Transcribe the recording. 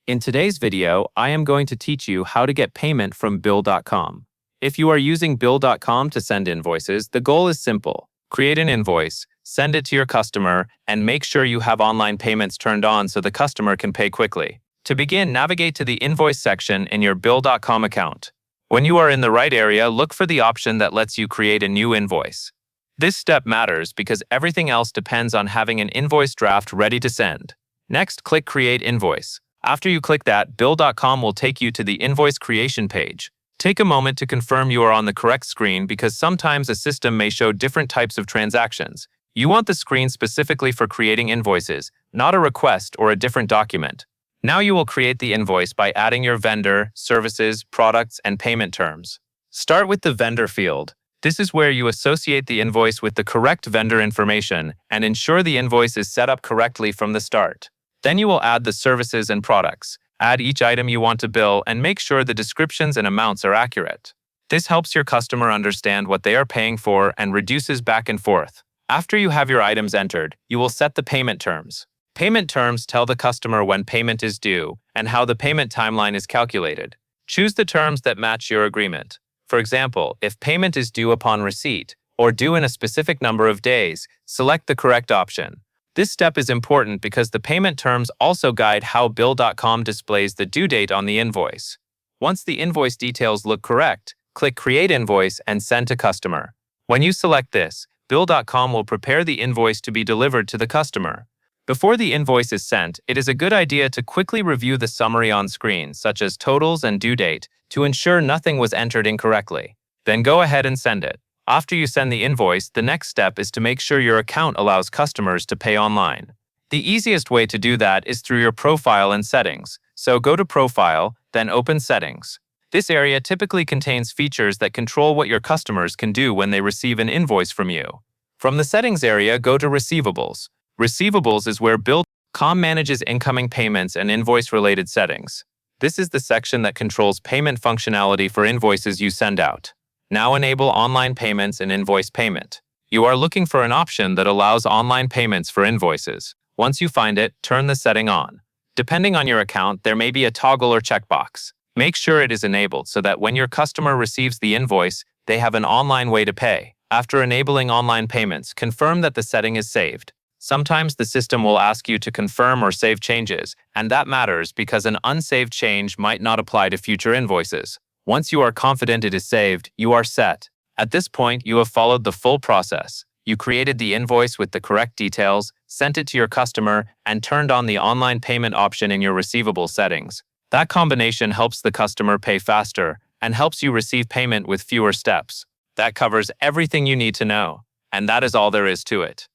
In today's video, I am going to teach you how to get payment from bill.com. If you are using bill.com to send invoices, the goal is simple. Create an invoice, send it to your customer, and make sure you have online payments turned on so the customer can pay quickly. To begin, navigate to the invoice section in your bill.com account. When you are in the right area, look for the option that lets you create a new invoice. This step matters because everything else depends on having an invoice draft ready to send. Next, click Create Invoice. After you click that, bill.com will take you to the invoice creation page. Take a moment to confirm you are on the correct screen because sometimes a system may show different types of transactions. You want the screen specifically for creating invoices, not a request or a different document. Now you will create the invoice by adding your vendor, services, products, and payment terms. Start with the vendor field. This is where you associate the invoice with the correct vendor information and ensure the invoice is set up correctly from the start. Then you will add the services and products. Add each item you want to bill and make sure the descriptions and amounts are accurate. This helps your customer understand what they are paying for and reduces back and forth. After you have your items entered, you will set the payment terms. Payment terms tell the customer when payment is due and how the payment timeline is calculated. Choose the terms that match your agreement. For example, if payment is due upon receipt or due in a specific number of days, select the correct option. This step is important because the payment terms also guide how bill.com displays the due date on the invoice. Once the invoice details look correct, click Create Invoice and Send to Customer. When you select this, bill.com will prepare the invoice to be delivered to the customer. Before the invoice is sent, it is a good idea to quickly review the summary on screen, such as totals and due date, to ensure nothing was entered incorrectly. Then go ahead and send it. After you send the invoice, the next step is to make sure your account allows customers to pay online. The easiest way to do that is through your profile and settings. So go to Profile, then open Settings. This area typically contains features that control what your customers can do when they receive an invoice from you. From the Settings area, go to Receivables. Receivables is where bill.com manages incoming payments and invoice-related settings. This is the section that controls payment functionality for invoices you send out. Now enable online payments and invoice payment. You are looking for an option that allows online payments for invoices. Once you find it, turn the setting on. Depending on your account, there may be a toggle or checkbox. Make sure it is enabled so that when your customer receives the invoice, they have an online way to pay. After enabling online payments, confirm that the setting is saved. Sometimes the system will ask you to confirm or save changes, and that matters because an unsaved change might not apply to future invoices. Once you are confident it is saved, you are set. At this point, you have followed the full process. You created the invoice with the correct details, sent it to your customer, and turned on the online payment option in your receivable settings. That combination helps the customer pay faster and helps you receive payment with fewer steps. That covers everything you need to know, and that is all there is to it.